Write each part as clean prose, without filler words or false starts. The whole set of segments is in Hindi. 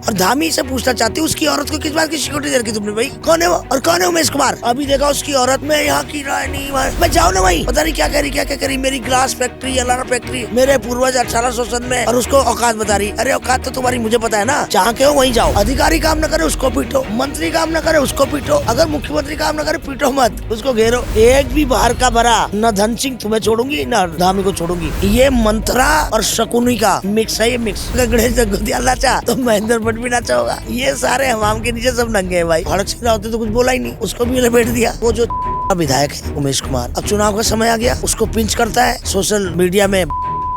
और धामी से पूछना चाहती हूँ उसकी औरत को किस बात की सिक्योरिटी दे रखी तुमने भाई? कौन है वो और कौन है उमेश कुमार? अभी देखा उसकी औरत में यहाँ की रानी मैं जाऊँ ना भाई, पता नहीं क्या करी मेरी ग्लास फैक्ट्री, अलारा फैक्ट्री, मेरे पूर्वज 1800 सन में, और उसको औकात बता रही। अरे औकात तो तुम्हारी मुझे पता है ना, जहाँ के हो वहीं जाओ। अधिकारी काम न करे उसको पीटो, मंत्री काम न करे उसको पीटो, अगर मुख्यमंत्री काम न करे पीटो मत, उसको घेरो। एक भी बाहर का भरा न धन सिंह तुम्हें छोड़ूंगी न धामी को छोड़ूंगी। ये मंत्रा और शकुनी का मिक्स है, ये मिक्स। गणेश जगतियाल नाचा तो महेंद्र भट्ट भी नाचा होगा। ये सारे हमाम के नीचे सब नंगे हैं भाई। भड़क सिंह रावत तो कुछ बोला ही नहीं, उसको भी लपेट दिया। वो जो विधायक है उमेश कुमार, अब चुनाव का समय आ गया, उसको पिंच करता है सोशल मीडिया में।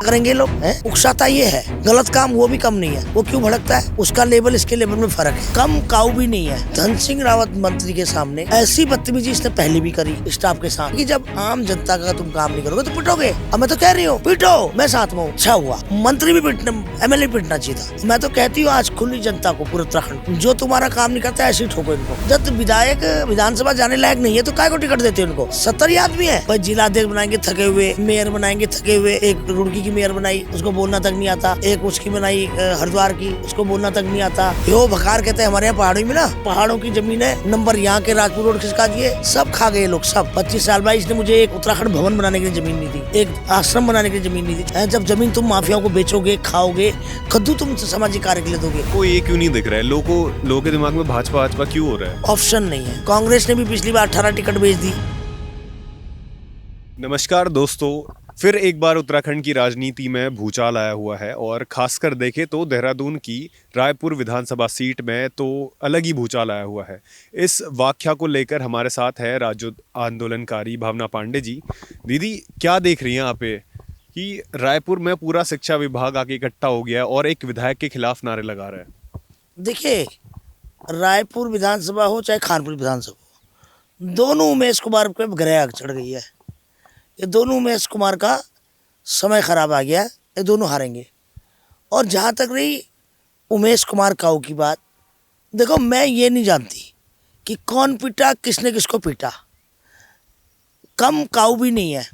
करेंगे लोग हैं, उकसाता ये है, गलत काम वो भी कम नहीं है। वो क्यों भड़कता है? उसका लेवल इसके लेवल में फर्क है, कम काऊ भी नहीं है। धन सिंह रावत मंत्री के सामने ऐसी बदतमीजी इसने पहले भी करी स्टाफ के साथ कि जब आम जनता का तुम काम नहीं करोगे तो पिटोगे। अब मैं तो कह रही हूँ पिटो, मैं साथ में हूँ। अच्छा हुआ मंत्री भी पिटना, एमएलए पिटना चाहिए था। मैं तो कहती हूँ आज खुली जनता को, पूरे उत्तराखंड, जो तुम्हारा काम नहीं करता ऐसे ठोको इनको। जब विधायक विधानसभा जाने लायक नहीं है तो काय को टिकट देते उनको? 70 आदमी है भाई, जिलाध्यक्ष बनाएंगे थके हुए, मेयर बनाएंगे थके हुए। एक रुड़की की मेयर बनाई, उसको बोलना तक नहीं आता। एक उसकी बनाई हरिद्वार की, उसको बोलना तक नहीं आता। यो भकार कहते हैं हमारे यहाँ पहाड़ों में ना, पहाड़ों की जमीन है, नंबर यहाँ के राजपुर रोड खिसका दिए, सब खा गए लोग सब। 25 साल बाद इसने मुझे एक उत्तराखंड भवन बनाने के लिए जमीन नहीं दी, एक आश्रम बनाने के लिए जमीन नहीं दी। जब जमीन तुम माफियाओं को बेचोगे, खाओगे, कद्दू तुम सामाजिक कार्य के लिए दोगे। वो ये क्यों नहीं दिख रहा है लोगों के दिमाग में? भाजपा क्यों हो रहा है? ऑप्शन नहीं है। कांग्रेस ने भी पिछली बार 18 टिकट बेच दी। नमस्कार दोस्तों, फिर एक बार उत्तराखंड की राजनीति में भूचाल आया हुआ है और खासकर देखें तो देहरादून की रायपुर विधानसभा सीट में तो अलग ही भूचाल आया हुआ है। इस वाकया को लेकर हमारे साथ है राज्य आंदोलनकारी भावना पांडे जी। दीदी, क्या देख रही हैं आप कि रायपुर में पूरा शिक्षा विभाग आके इकट्ठा हो गया और एक विधायक के खिलाफ नारे लगा रहा है? देखिए, रायपुर विधानसभा हो चाहे खानपुर विधानसभा हो, दोनों उमेश कुमार पे ग्रह चढ़ गई है। ये दोनों उमेश कुमार का समय खराब आ गया, ये दोनों हारेंगे। और जहाँ तक रही उमेश कुमार काऊ की बात, देखो मैं ये नहीं जानती कि कौन पीटा, किसने किसको पीटा। कम काऊ भी नहीं है।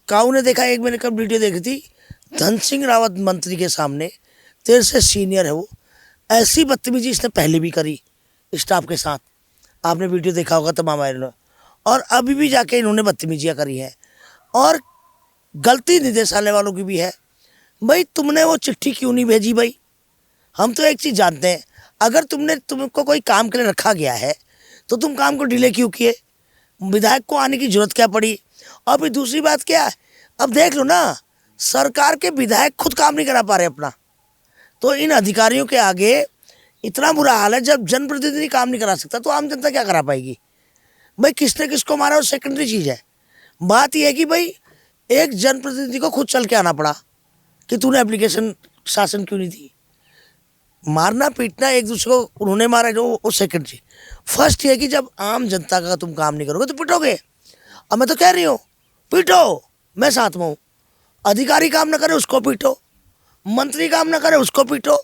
काऊ ने देखा, एक मैंने कल वीडियो देखी थी, धन सिंह रावत मंत्री के सामने, तेरे से सीनियर है वो, ऐसी बदतमीजी इसने पहले भी करी स्टाफ के साथ। आपने वीडियो देखा होगा तमाम ने, और अभी भी जाके इन्होंने बदतमीजियाँ करी हैं। और गलती निदेशालय वालों की भी है। भाई तुमने वो चिट्ठी क्यों नहीं भेजी भाई? हम तो एक चीज़ जानते हैं, अगर तुमको कोई काम के लिए रखा गया है तो तुम काम को डिले क्यों किए? विधायक को आने की जरूरत क्या पड़ी? और फिर दूसरी बात क्या है, अब देख लो ना, सरकार के विधायक खुद काम नहीं करा पा रहे अपना, तो इन अधिकारियों के आगे इतना बुरा हाल है। जब जनप्रतिनिधि काम नहीं करा सकता तो आम जनता क्या करा पाएगी? भाई किसने किसको मारा वो सेकेंडरी चीज़ है। बात यह है कि भाई एक जनप्रतिनिधि को खुद चल के आना पड़ा कि तूने एप्लीकेशन शासन क्यों नहीं दी। मारना पीटना एक दूसरे को उन्होंने मारा जो वो सेकेंडरी। फर्स्ट ये है कि जब आम जनता का तुम काम नहीं करोगे तो पिटोगे। अब मैं तो कह रही हूँ पीटो, मैं साथ में हूँ। अधिकारी काम ना करे उसको पीटो, मंत्री काम ना करे उसको पीटो,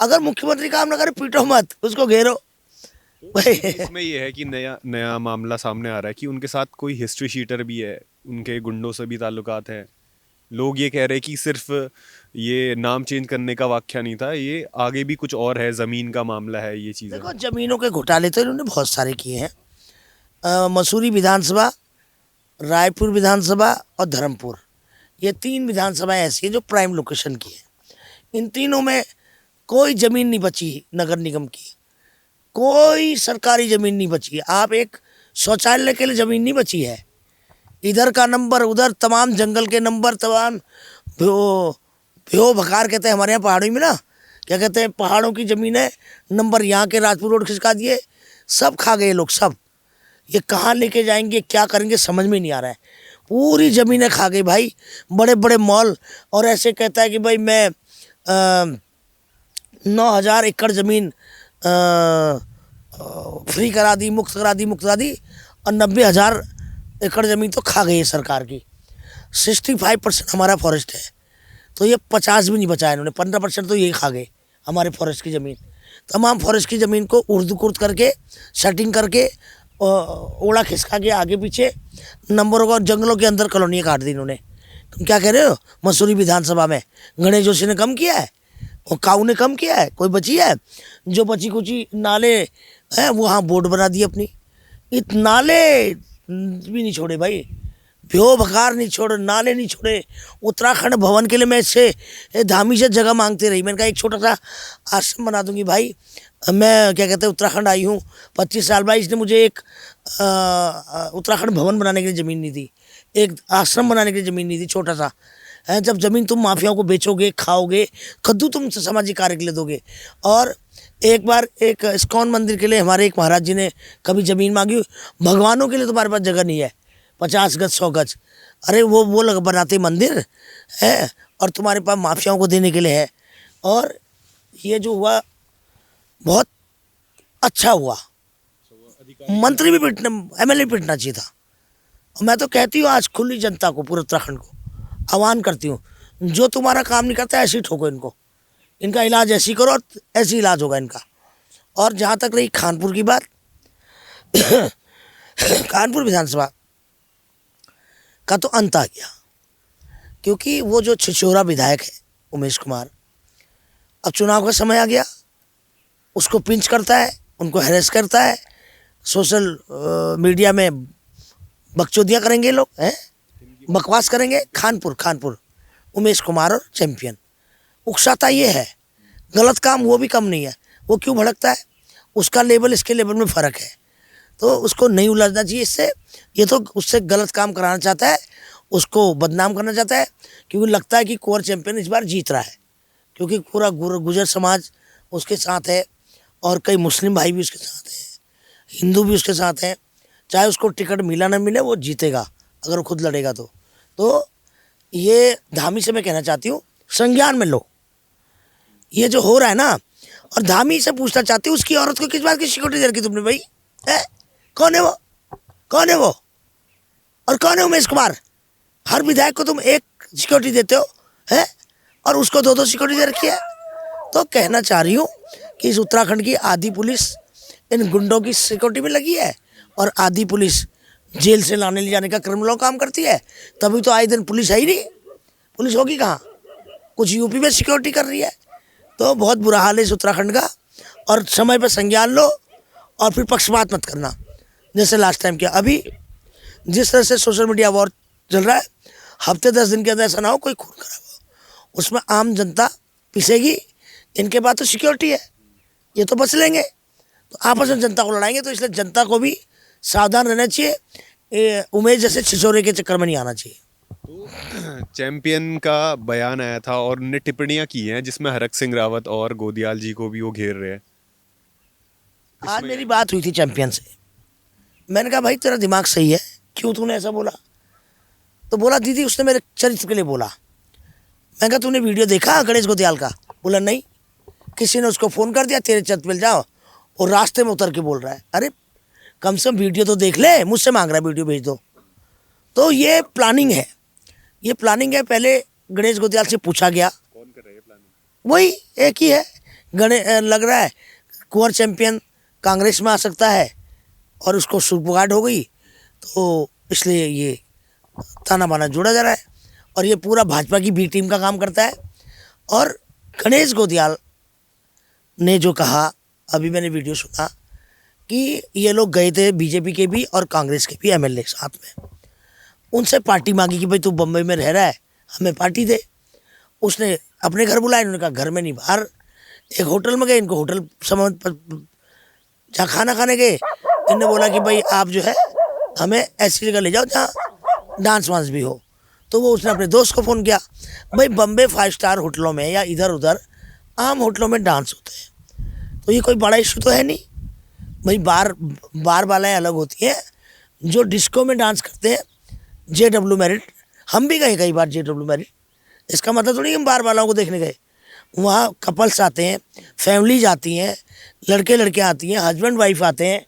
अगर मुख्यमंत्री काम ना करे पीटो मत, उसको घेरो। इसमें ये है कि नया मामला सामने आ रहा है कि उनके साथ कोई हिस्ट्री शीटर भी है, उनके गुंडों से भी ताल्लुकात हैं। लोग ये कह रहे हैं कि सिर्फ ये नाम चेंज करने का वाकया नहीं था, ये आगे भी कुछ और है, ज़मीन का मामला है, ये चीज़ें। देखो ज़मीनों के घोटाले तो इन्होंने बहुत सारे किए हैं। मसूरी विधानसभा, रायपुर विधानसभा और धर्मपुर, ये 3 विधानसभाएं ऐसी हैं जो प्राइम लोकेशन की है। इन तीनों में कोई ज़मीन नहीं बची नगर निगम की, कोई सरकारी ज़मीन नहीं बची है। आप एक शौचालय के लिए ज़मीन नहीं बची है। इधर का नंबर, उधर तमाम जंगल के नंबर, तमाम भ्यो भकार कहते हैं हमारे यहाँ पहाड़ों में ना, क्या कहते हैं, पहाड़ों की ज़मीन है, नंबर यहाँ के राजपुर रोड खिसका दिए, सब खा गए लोग सब। ये कहाँ लेके जाएंगे, क्या करेंगे, समझ में नहीं आ रहा है। पूरी ज़मीनें खा गई भाई, बड़े बड़े मॉल। और ऐसे कहता है कि भाई मैं 9,000 एकड़ ज़मीन फ्री करा दी, मुक्त करा दी, और 90,000 एकड़ ज़मीन तो खा गई है सरकार की। 65% हमारा फॉरेस्ट है, तो ये 50 भी नहीं बचाया इन्होंने, 15% तो यही खा गए हमारे फॉरेस्ट की ज़मीन। तमाम फॉरेस्ट की ज़मीन को उर्द कुर्द करके, सेटिंग करके, ओड़ा खिसका के आगे पीछे नंबरों को, जंगलों के अंदर कॉलोनियाँ काट दी इन्होंने। तुम क्या कह रहे हो? मसूरी विधानसभा में गणेश जोशी ने कम किया है? वो काऊ ने कम किया है? कोई बची है? जो बची कुची नाले हैं वहाँ बोर्ड बना दिए अपनी। नाले भी नहीं छोड़े भाई, भ्यो भकार नहीं छोड़े, नाले नहीं छोड़े। उत्तराखंड भवन के लिए मैं इससे धामी से जगह मांगते रही। मैंने कहा एक छोटा सा आश्रम बना दूंगी भाई, मैं क्या कहते हैं उत्तराखंड आई हूँ 25 साल बाद, इसने मुझे एक उत्तराखंड भवन बनाने के लिए ज़मीन नहीं दी, एक आश्रम बनाने के लिए ज़मीन नहीं दी, छोटा सा है। जब ज़मीन तुम माफियाओं को बेचोगे, खाओगे, कद्दू तुम सामाजिक कार्य के लिए दोगे। और एक बार एक इस्कॉन मंदिर के लिए हमारे एक महाराज जी ने कभी ज़मीन मांगी, भगवानों के लिए तुम्हारे पास जगह नहीं है, 50 गज 100 गज, अरे वो लग बनाते मंदिर है और तुम्हारे पास माफियाओं को देने के लिए है। और ये जो हुआ बहुत अच्छा हुआ, मंत्री भी पिटना, MLA भी पिटना चाहिए था। और मैं तो कहती हूँ आज खुली जनता को, पूरे उत्तराखंड को आह्वान करती हूँ, जो तुम्हारा काम नहीं करता ऐसे ही ठोको इनको, इनका इलाज ऐसे ही करो और ऐसे ही इलाज होगा इनका। और जहाँ तक रही कानपुर की बात, कानपुर विधानसभा का तो अंत आ गया, क्योंकि वो जो छिछोरा विधायक है उमेश कुमार, अब चुनाव का समय आ गया, उसको पिंच करता है, उनको हैरेस करता है, सोशल मीडिया में बकचोदियाँ करेंगे लोग, हैं बकवास करेंगे। कानपुर उमेश कुमार और चैंपियन, उकसाता ये है, गलत काम वो भी कम नहीं है। वो क्यों भड़कता है? उसका लेवल इसके लेवल में फ़र्क है, तो उसको नहीं उलझना चाहिए इससे। ये तो उससे गलत काम कराना चाहता है, उसको बदनाम करना चाहता है, क्योंकि लगता है कि कोर चैंपियन इस बार जीत रहा है, क्योंकि पूरा गुजर समाज उसके साथ है और कई मुस्लिम भाई भी उसके साथ हैं, हिंदू भी उसके साथ हैं। चाहे उसको टिकट मिला ना मिले, वो जीतेगा अगर वो खुद लड़ेगा तो ये धामी से मैं कहना चाहती हूँ, संज्ञान में लो ये जो हो रहा है ना। और धामी से पूछना चाहती हूँ, उसकी औरत को किस बात की सिक्योरिटी दे रखी तुमने भाई? है कौन है वो? कौन है वो? और कौन है उमेश कुमार? हर विधायक को तुम एक सिक्योरिटी देते हो, है, और उसको 2-2 सिक्योरिटी दे रखी है। तो कहना चाह रही हूँ कि इस उत्तराखंड की आधी पुलिस इन गुंडों की सिक्योरिटी में लगी है और आधी पुलिस जेल से लाने ले जाने का क्रिमिनलों काम करती है। तभी तो आए दिन पुलिस है ही नहीं, पुलिस होगी कहाँ? कुछ यूपी में सिक्योरिटी कर रही है। तो बहुत बुरा हाल है इस उत्तराखंड का, और समय पर संज्ञान लो और फिर पक्षपात मत करना जैसे लास्ट टाइम किया। अभी जिस तरह से सोशल मीडिया वॉर चल रहा है, हफ्ते 10 दिन के अंदर ऐसा ना हो कोई खून खराब हो, उसमें आम जनता पिसेगी। इनके पास तो सिक्योरिटी है, ये तो बच लेंगे, तो आपस में जनता को लड़ाएंगे। तो इसलिए जनता को भी सावधान रहना चाहिए, उमेश जैसे छिछोरे के चक्कर में नहीं आना चाहिए। तो चैंपियन का बयान आया था और उन्होंने टिप्पणियां की हैं जिसमें हरक सिंह रावत और गोदियाल जी को भी वो घेर रहे हैं। आज मेरी बात हुई थी चैंपियन से, मैंने कहा भाई तेरा दिमाग सही है, क्यों तूने ऐसा बोला? तो बोला दीदी उसने मेरे चरित्र के लिए बोला। मैं कहा तूने वीडियो देखा गणेश गोदियाल का? बोला नहीं। किसी ने उसको फ़ोन कर दिया तेरे चरित्र पे जाओ, और रास्ते में उतर के बोल रहा है। अरे कम से कम वीडियो तो देख ले, मुझसे मांग रहा है वीडियो भेज दो। तो ये प्लानिंग है, ये प्लानिंग है। पहले गणेश गोदियाल से पूछा गया, कौन कर रहा है प्लानिंग? वही एक ही है, लग रहा है कुंवर चैंपियन कांग्रेस में आ सकता है और उसको सुगबुगाहट हो गई, तो इसलिए ये ताना बाना जोड़ा जा रहा है। और ये पूरा भाजपा की बी टीम का काम करता है। और गणेश गोदियाल ने जो कहा, अभी मैंने वीडियो सुना कि ये लोग गए थे बीजेपी के भी और कांग्रेस के भी MLA साथ में, उनसे पार्टी मांगी कि भाई तू बम्बई में रह रहा है, हमें पार्टी दे। उसने अपने घर बुलाया, इन्होंने कहा घर में नहीं, बाहर एक होटल में गए, इनको होटल समझ जहाँ खाना खाने गए, इन्होंने बोला कि भाई आप जो है हमें ऐसी जगह ले जाओ जहाँ डांस वांस भी हो। तो वो उसने अपने दोस्त को फ़ोन किया। भाई बम्बे 5 स्टार होटलों में या इधर उधर आम होटलों में डांस होते हैं, तो ये कोई बड़ा इशू तो है नहीं भाई। बार वालाएँ अलग होती हैं, जो डिस्को में डांस करते हैं JW मैरिट, हम भी गए कई बार JW मैरिट, इसका मतलब तो नहीं हम बार वालों को देखने गए। वहाँ कपल्स आते हैं, फैमिलीज आती हैं, लड़के लड़कियाँ आती हैं, हस्बैंड वाइफ आते हैं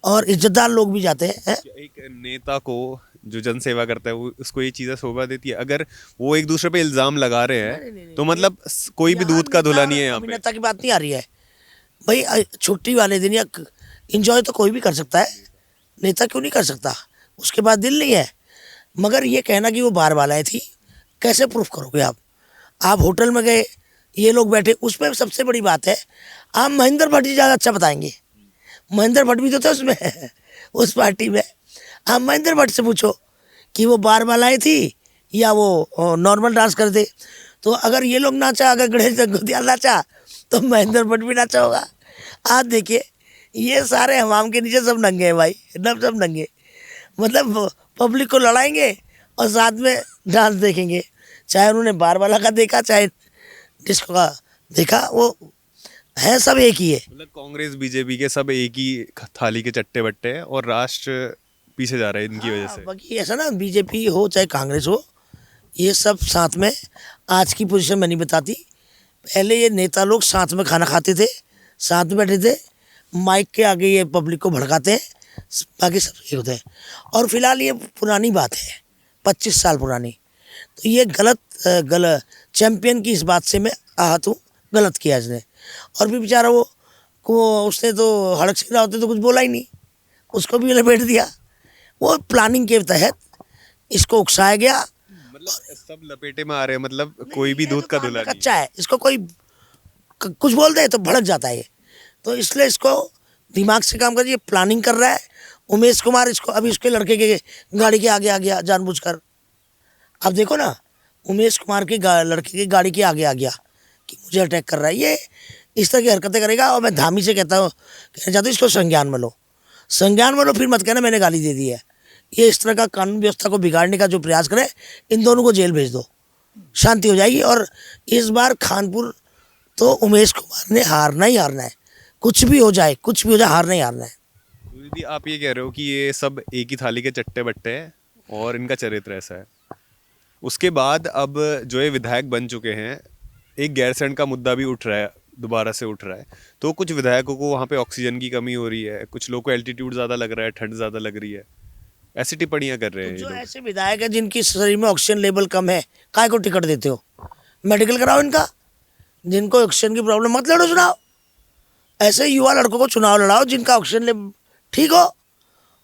और इज्जतदार लोग भी जाते हैं। एक नेता को जो जनसेवा करता है वो उसको ये चीज़ें शोभा देती है? अगर वो एक दूसरे पे इल्ज़ाम लगा रहे हैं तो मतलब कोई भी दूध का धुला नहीं है यहाँ पे। नेता की बात नहीं आ रही है भाई, छुट्टी वाले दिन या इंजॉय तो कोई भी कर सकता है, नेता क्यों नहीं कर सकता? उसके बाद दिल नहीं है। मगर ये कहना कि वो बार वालाएँ थी, कैसे प्रूफ करोगे आप? आप होटल में गए, ये लोग बैठे उस पर। सबसे बड़ी बात है, आप महेंद्र भट्ट जी ज़्यादा अच्छा बताएंगे। महेंद्र भट्ट भी तो थे उसमें उस पार्टी में। आप महेंद्र भट्ट से पूछो कि वो बार बालाएँ थी या वो नॉर्मल डांस करते। तो अगर ये लोग नाचा, अगर गणेश दत्त नाचा तो महेंद्र भट्ट भी नाचा होगा। आज देखिए ये सारे हमाम के नीचे सब नंगे हैं भाई, सब नंगे। मतलब पब्लिक को लड़ाएंगे और साथ में डांस देखेंगे। चाहे उन्होंने बारबाला का देखा, चाहे डिस्को का देखा, वो है सब एक ही है। मतलब कांग्रेस बीजेपी के सब एक ही थाली के चट्टे बट्टे हैं और राष्ट्र पीछे जा रहा है इनकी वजह से। बाकी ऐसा ना, बीजेपी हो चाहे कांग्रेस हो, ये सब साथ में। आज की पोजीशन मैं नहीं बताती। पहले ये नेता लोग साथ में खाना खाते थे, साथ में बैठे थे, माइक के आगे ये पब्लिक को भड़काते हैं, बाकी सब ये होते हैं। और फिलहाल ये पुरानी बात है, 25 साल पुरानी। तो ये गलत चैंपियन की इस बात से मैं आहत हूँ, गलत किया इसने। और भी बेचारा वो को उसने तो हड़क सिंह रावत ने तो कुछ बोला ही नहीं, उसको भी लपेट दिया। वो प्लानिंग के तहत इसको उकसाया गया। मतलब सब लपेटे में आ रहे हैं, मतलब कोई भी दूध का काम धुला नहीं। कच्चा है, इसको कोई कुछ बोल दे तो भड़क जाता है ये। तो इसलिए इसको दिमाग से काम करिए। प्लानिंग कर रहा है उमेश कुमार, इसको अभी उसके लड़के के गाड़ी के आगे आ गया जानबूझकर। अब देखो ना, उमेश कुमार के लड़के की गाड़ी के आगे आ गया कि मुझे अटैक कर रहा है। ये इस तरह की हरकतें करेगा। और मैं धामी से कहना चाहता हूँ इसको संज्ञान में लो, संज्ञान में लो। फिर मत कहना मैंने गाली दे दी है। ये इस तरह का कानून व्यवस्था को बिगाड़ने का जो प्रयास करे, इन दोनों को जेल भेज दो, शांति हो जाएगी। और इस बार खानपुर तो उमेश कुमार ने हारना ही हारना है। कुछ भी हो जाए, कुछ भी हो जाए, हारना ही हारना है। तो दीदी आप ये कह रहे हो कि ये सब एक ही थाली के चट्टे बट्टे हैं और इनका चरित्र ऐसा है। उसके बाद अब जो ये विधायक बन चुके हैं, एक गैरसैंण का मुद्दा भी उठ रहा है, दोबारा से उठ रहा है। तो कुछ विधायकों को वहाँ पे ऑक्सीजन की कमी हो रही है, कुछ लोगों को एल्टीट्यूड ज़्यादा लग रहा है, ठंड ज़्यादा लग रही है, ऐसी टिप्पणियाँ कर रहे हैं ये जो लोग। ऐसे विधायक है जिनकी शरीर में ऑक्सीजन लेवल कम है, काय को टिकट देते हो? मेडिकल कराओ इनका। जिनको ऑक्सीजन की प्रॉब्लम, मत लड़ो चुनाव। ऐसे युवा लड़कों को चुनाव लड़ाओ जिनका ऑक्सीजन लेवल ठीक हो।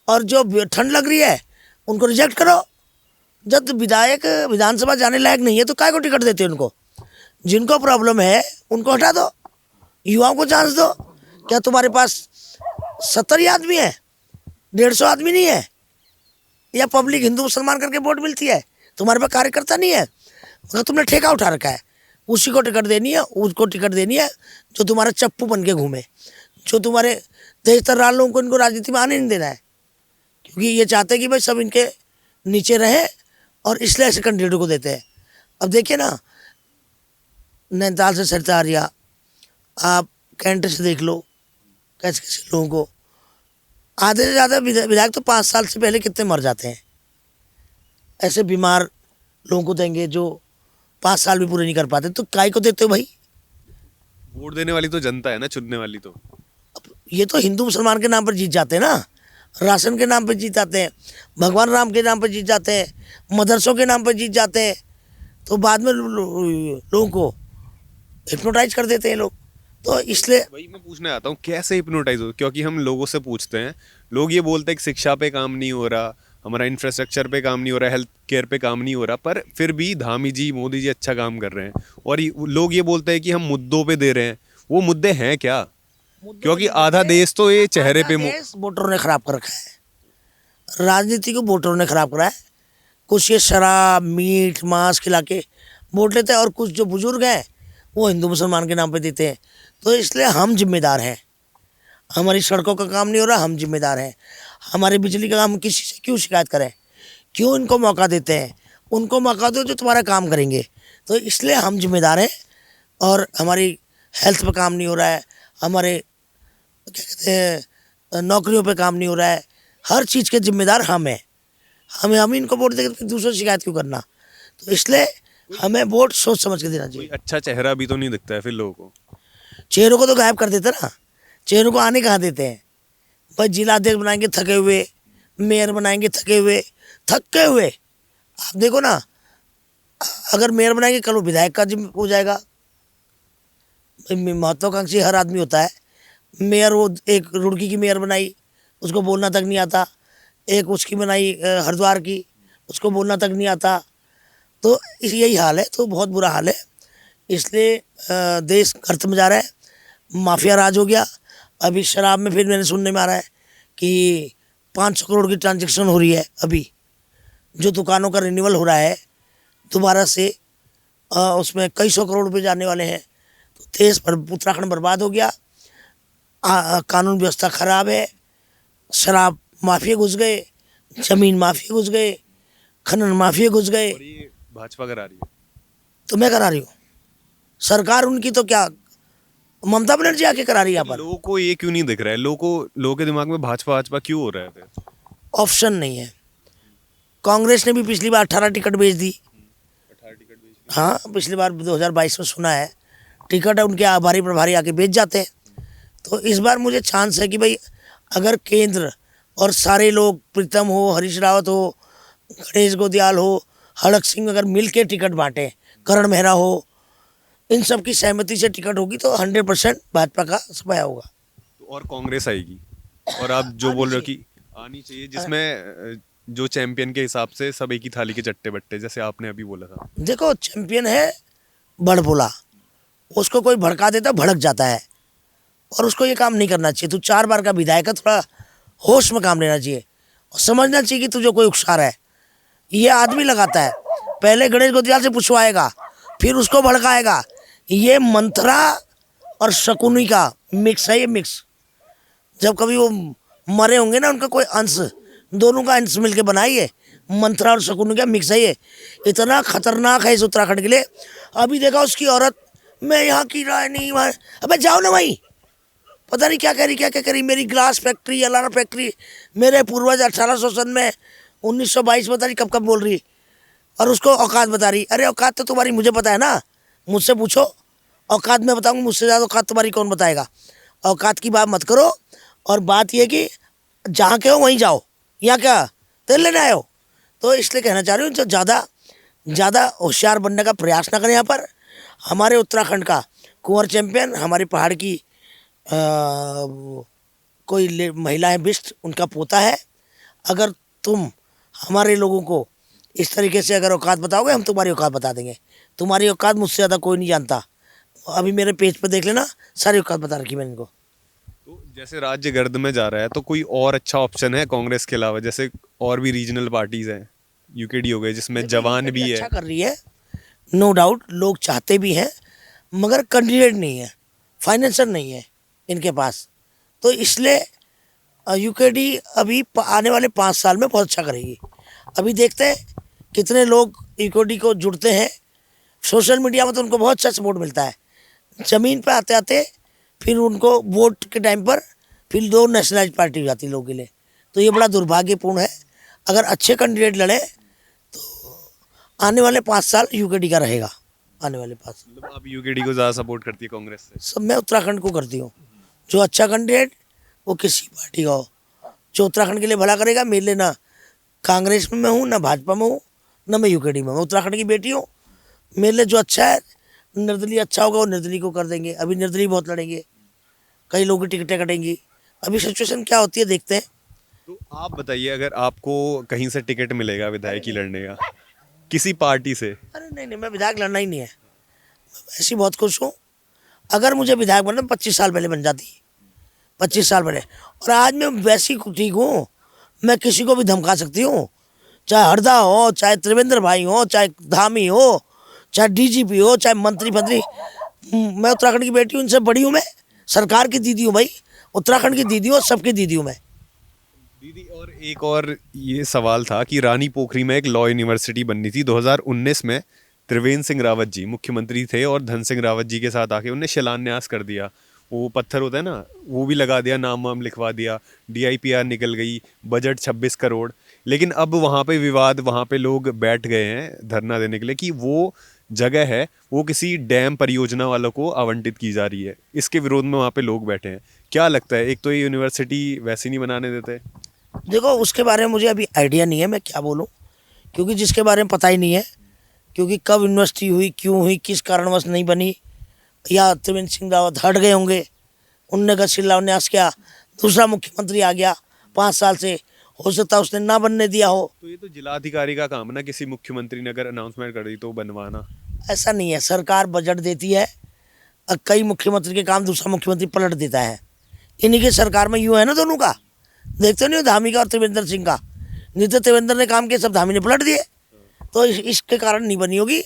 और जो ठंड लग रही है उनको रिजेक्ट करो। जब विधायक विधानसभा जाने लायक नहीं है तो काय को टिकट देते हो उनको? जिनको प्रॉब्लम है उनको हटा दो, युवाओं को चांस दो। क्या तुम्हारे पास 70 ही आदमी है, 150 आदमी नहीं है? या पब्लिक हिंदू मुसलमान करके वोट मिलती है? तुम्हारे पास कार्यकर्ता नहीं है, मगर तुमने ठेका उठा रखा है। उसी को टिकट देनी है, उसको टिकट देनी है जो तुम्हारा चप्पू बन के घूमे, जो तुम्हारे तेज तर्रार लोगों को इनको राजनीति में आने नहीं देना है। क्योंकि ये चाहते हैं कि भाई सब इनके नीचे रहे, और इसलिए ऐसे कैंडिडेटों को देते हैं। अब देखिए ना, नैनीताल से सरिता आर्या, आप कैंट से देख लो कैसे कैसे लोगों को। आधे से ज़्यादा विधायक तो 5 साल से पहले कितने मर जाते हैं। ऐसे बीमार लोगों को देंगे जो 5 साल भी पूरे नहीं कर पाते, तो काय को देते हो भाई? वोट देने वाली तो जनता है ना, चुनने वाली तो। अब ये तो हिंदू मुसलमान के नाम पर जीत जाते हैं ना, राशन के नाम पर जीत जाते हैं, भगवान राम के नाम पर जीत जाते हैं, मदरसों के नाम पर जीत जाते हैं। तो बाद में लोगों को हिप्नोटाइज कर देते हैं लोग। तो इसलिए वही मैं पूछने आता हूँ, कैसे हिप्नोटाइज हो? क्योंकि हम लोगों से पूछते हैं, लोग ये बोलते हैं कि शिक्षा पे काम नहीं हो रहा, हमारा इंफ्रास्ट्रक्चर पे काम नहीं हो रहा, हेल्थ केयर पे काम नहीं हो रहा, पर फिर भी धामी जी, मोदी जी अच्छा काम कर रहे हैं। और लोग ये बोलते हैं कि हम मुद्दों पे दे रहे हैं। वो मुद्दे हैं क्या? क्योंकि आधा देश तो ये चेहरे पे वोटरों ने खराब कर रखा है, राजनीति को वोटरों ने खराब करा है। कुछ ये शराब मीट मांस खिला के वोट लेते हैं, और कुछ जो बुजुर्ग हैं वो हिंदू मुसलमान के नाम पे देते हैं। तो इसलिए हम जिम्मेदार हैं। हमारी सड़कों का काम नहीं हो रहा, हम जिम्मेदार हैं। हमारे बिजली का काम, किसी से क्यों शिकायत करें? क्यों इनको मौका देते हैं? उनको मौका दो जो तुम्हारा काम करेंगे। तो इसलिए हम जिम्मेदार हैं। और हमारी हेल्थ पे काम नहीं हो रहा है, हमारे क्या कहते हैं नौकरियों पे काम नहीं हो रहा है, हर चीज़ के जिम्मेदार हम हैं। हम इनको वोट देकर फिर दूसरों से शिकायत क्यों करना? तो इसलिए हमें वोट सोच समझ के देना कोई चाहिए। अच्छा चेहरा भी तो नहीं दिखता है फिर लोगों को। चेहरों को तो गायब कर देते ना, चेहरों को आने कहाँ देते हैं? बस जिला अध्यक्ष बनाएंगे थके हुए, मेयर बनाएंगे थके हुए, थके हुए। आप देखो ना, अगर मेयर बनाएंगे कल वो विधायक का जिम्मे हो जाएगा। महत्वाकांक्षी हर आदमी होता है। मेयर, वो एक रुड़की की मेयर बनाई, उसको बोलना तक नहीं आता। एक उसकी बनाई हरिद्वार की, उसको बोलना तक नहीं आता। तो यही हाल है, तो बहुत बुरा हाल है। इसलिए देश गर्त में जा रहा है, माफिया राज हो गया। अभी शराब में फिर मैंने सुनने में आ रहा है कि 500 करोड़ की ट्रांजैक्शन हो रही है। अभी जो दुकानों का रिन्यूअल हो रहा है दोबारा से, उसमें कई सौ करोड़ रुपये जाने वाले हैं। तो देश पर उत्तराखंड बर्बाद हो गया। कानून व्यवस्था खराब है, शराब माफिया घुस गए, जमीन माफिया घुस गए, खनन माफिया घुस गए। और ये भाजपा करा रही है। तो मैं करा रही हूँ, सरकार उनकी तो क्या, ममता बनर्जी आके करा रही है यहाँ पर। लोगों को ये क्यों नहीं दिख रहा है? लोगों के दिमाग में भाजपा भाजपा क्यों हो रहे थे? ऑप्शन नहीं है। कांग्रेस ने भी पिछली बार 18 टिकट बेच दी। 18 टिकट बेच दी। हाँ, पिछली बार 2022 में सुना है टिकट उनके आभारी प्रभारी आके बेच जाते हैं। तो इस बार मुझे चांस है कि भाई अगर केंद्र और सारे लोग, प्रीतम हो, हरीश रावत हो, गणेश गोदियाल हो, हड़क सिंह अगर मिल के टिकट बांटे, करण मेहरा हो, इन सब की सहमति से टिकट होगी तो 100% भाजपा का सफाया होगा। तो और कांग्रेस आएगी। और आप जो बोल रहे हो कि आनी चाहिए, जिसमें जो चैंपियन के हिसाब से सब एक ही थाली के चट्टे बट्टे, जैसे आपने अभी बोला था। देखो, चैंपियन है बड़बोला, उसको कोई भड़का देता भड़क जाता है, और उसको ये काम नहीं करना चाहिए। तू 4 बार का विधायक है, थोड़ा होश में काम लेना चाहिए और समझना चाहिए कि तुझे कोई उकसार है। ये आदमी लगाता है, पहले गणेश गोदियाल से पूछवाएगा, फिर उसको भड़काएगा। ये मंत्रा और शकुनी का मिक्स है, ये मिक्स। जब कभी वो मरे होंगे ना, उनका कोई अंश, दोनों का अंश मिलके बनाइए, मंत्रा और शकुनी का मिक्स है ये। इतना खतरनाक है इस उत्तराखंड के लिए। अभी देखा उसकी औरत, मैं यहाँ की रानी, वहाँ, अबे जाओ ना भाई, पता नहीं क्या कह रही, क्या क्या करी। मेरी ग्लास फैक्ट्री, अलारा फैक्ट्री, मेरे पूर्वज 1800 सन में, 1922 बता रही, कब कब बोल रही, और उसको औकात बता रही। अरे औकात तो तुम्हारी मुझे पता है ना, मुझसे पूछो, औकात मैं बताऊंगा, मुझसे ज़्यादा औकात तुम्हारी कौन बताएगा। औकात की बात मत करो, और बात यह कि जहाँ के हो वहीं जाओ, यहाँ क्या तेल लेने आए हो। तो इसलिए कहना चाह रही हूँ, जो ज़्यादा होशियार बनने का प्रयास ना करें। यहाँ पर हमारे उत्तराखंड का कुंवर चैंपियन, हमारे पहाड़ की कोई महिला है बिष्ट, उनका पोता है। अगर तुम हमारे लोगों को इस तरीके से अगर औकात बताओगे, हम तुम्हारी औकात बता देंगे। तुम्हारी औकात मुझसे ज़्यादा कोई नहीं जानता। अभी मेरे पेज पे देख लेना, सारी औकात बता रखी मैंने इनको। तो जैसे राज्य गर्द में जा रहा है, तो कोई और अच्छा ऑप्शन है कांग्रेस के अलावा? जैसे और भी रीजनल पार्टीज हैं, यूकेडी हो गए, जिसमें जवान भी है। अच्छा कर रही है, नो डाउट, लोग चाहते भी हैं, मगर कैंडिडेट नहीं है, फाइनेंसर नहीं है इनके पास। तो इसलिए यूकेडी अभी आने वाले 5 साल में बहुत अच्छा करेगी। अभी देखते हैं कितने लोग यूकेडी को जुड़ते हैं। सोशल मीडिया में तो उनको बहुत अच्छा सपोर्ट मिलता है, ज़मीन पे आते आते फिर उनको वोट के टाइम पर फिर 2 नेशनलाइज पार्टी हो जाती है लोगों के लिए। तो ये बड़ा दुर्भाग्यपूर्ण है। अगर अच्छे कैंडिडेट लड़े तो आने वाले 5 साल यूकेडी का रहेगा। आने वाले 5 साल मतलब आप यूकेडी को ज़्यादा सपोर्ट करती है कांग्रेस से? सब मैं उत्तराखंड को करती हूँ। जो अच्छा कैंडिडेट, वो किसी पार्टी का हो, जो उत्तराखंड के लिए भला करेगा। मेरे लिए ना कांग्रेस में मैं हूँ, ना भाजपा में हूँ, ना मैं यूकेडी में हूँ। उत्तराखंड की बेटी हूँ। मेरे लिए जो अच्छा है, निर्दलीय अच्छा होगा, वो निर्दलीय को कर देंगे। अभी निर्दलीय बहुत लड़ेंगे, कई लोगों की टिकटें कटेंगी। अभी सिचुएशन क्या होती है देखते हैं। तो आप बताइए, अगर आपको कहीं से टिकट मिलेगा विधायक की लड़ने का, किसी पार्टी से? अरे नहीं नहीं, मैं विधायक लड़ना ही नहीं है। मैं ऐसी बहुत खुश हूँ। अगर मुझे विधायक बनना 25 साल पहले बन जाती, 25 साल पहले। और आज मैं वैसी ठीक हूँ, मैं किसी को भी धमका सकती हूँ, चाहे हरदा हो, चाहे त्रिवेंद्र भाई हो, चाहे धामी हो, चाहे डीजीपी हो, चाहे मंत्री फंत्री। मैं उत्तराखंड की बेटी हूँ, इनसे बड़ी हूँ मैं, सरकार की दीदी हूँ भाई, उत्तराखंड की दीदी हूँ, सबकी दीदी हूँ मैं। दीदी, और एक और ये सवाल था कि रानी पोखरी में एक लॉ यूनिवर्सिटी बननी थी 2019 में। त्रिवेंद्र सिंह रावत जी मुख्यमंत्री थे और धन सिंह रावत जी के साथ आके उन्हें शिलान्यास कर दिया। वो पत्थर होता है ना, वो भी लगा दिया, नाम वाम लिखवा दिया, डीआईपीआर निकल गई, बजट 26 करोड़। लेकिन अब वहाँ पे विवाद, वहाँ पे लोग बैठ गए हैं धरना देने के लिए कि वो जगह है वो किसी डैम परियोजना वालों को आवंटित की जा रही है। इसके विरोध में वहाँ पे लोग बैठे हैं। क्या लगता है, एक तो ये यूनिवर्सिटी वैसे नहीं बनाने देते? देखो, उसके बारे में मुझे अभी आइडिया नहीं है, मैं क्या बोलूँ, क्योंकि जिसके बारे में पता ही नहीं है, क्योंकि कब यूनिवर्सिटी हुई, क्यों हुई, किस कारणवश नहीं बनी, या त्रिवेंद्र सिंह रावत हट गए होंगे, उनने का शिलान्यास किया, दूसरा मुख्यमंत्री आ गया 5 साल से, हो सकता है उसने ना बनने दिया हो। तो ये तो जिलाधिकारी का काम है ना, किसी मुख्यमंत्री ने अगर अनाउंसमेंट कर दी तो बनवाना। ऐसा नहीं है, सरकार बजट देती है और कई मुख्यमंत्री के काम दूसरा मुख्यमंत्री पलट देता है। इन्हीं की सरकार में यूँ है ना दोनों का, देखते नहीं हो धामी का और त्रिवेंद्र सिंह का, नहीं तो त्रिवेंद्र ने काम किया सब धामी ने पलट दिए, तो इसके कारण नहीं बनी होगी।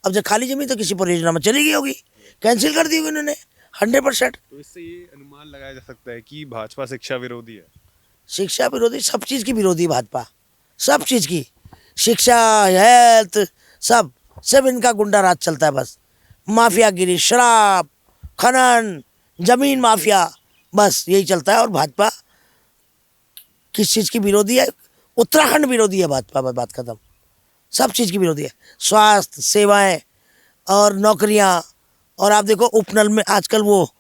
अब जब खाली जमीन तो किसी परियोजना में चली गई होगी, कैंसिल कर दी होगी उन्होंने 100%। तो इससे ये अनुमान लगाया जा सकता है कि भाजपा शिक्षा विरोधी है। शिक्षा विरोधी, सब चीज़ की विरोधी भाजपा, सब चीज़ की, शिक्षा, हेल्थ, सब सब इनका गुंडा राज चलता है बस। माफियागिरी, शराब, खनन, जमीन माफिया, बस यही चलता है। और भाजपा किस चीज़ की विरोधी है? उत्तराखंड विरोधी है भाजपा, बस बात खत्म। सब चीज़ की विरोधी है, स्वास्थ्य सेवाएं और नौकरियां। और आप देखो उपनल में आजकल वो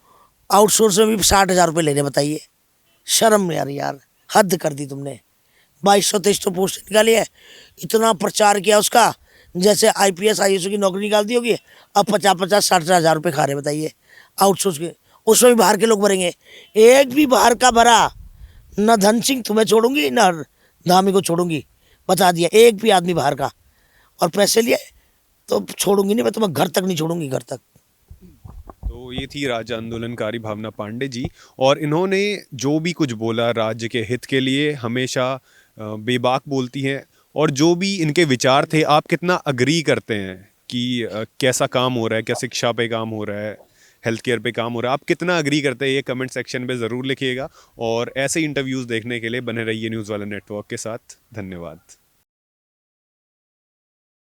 आउटसोर्स में भी 60,000 रुपये ले रहे, बताइए, शर्म नहीं आ रही यार, हद कर दी तुमने। 2200-2300 पोस्ट निकाली है, इतना प्रचार किया उसका, जैसे IPS IAS की नौकरी निकाल दी होगी। अब 50-50-60,000 रुपये खा रहे, बताइए, आउटसोर्स के। उसमें भी बाहर के लोग भरेंगे, एक भी बाहर का भरा न धन सिंह तुम्हें छोड़ूंगी न धामी को छोड़ूंगी, बता दिया, एक भी आदमी बाहर का। और पैसे लिए तो छोड़ूंगी नहीं, मैं तुम्हें घर तक नहीं छोड़ूंगी, घर तक। तो ये थी राज्य आंदोलनकारी भावना पांडे जी, और इन्होंने जो भी कुछ बोला राज्य के हित के लिए हमेशा बेबाक बोलती हैं। और जो भी इनके विचार थे, आप कितना अग्री करते हैं कि कैसा काम हो रहा है, क्या शिक्षा पे काम हो रहा है, हेल्थ केयर पे काम हो रहा है, आप कितना अग्री करते हैं, ये कमेंट सेक्शन पे ज़रूर लिखिएगा। और ऐसे इंटरव्यूज़ देखने के लिए बने रहिए न्यूज़ वाला नेटवर्क के साथ। धन्यवाद।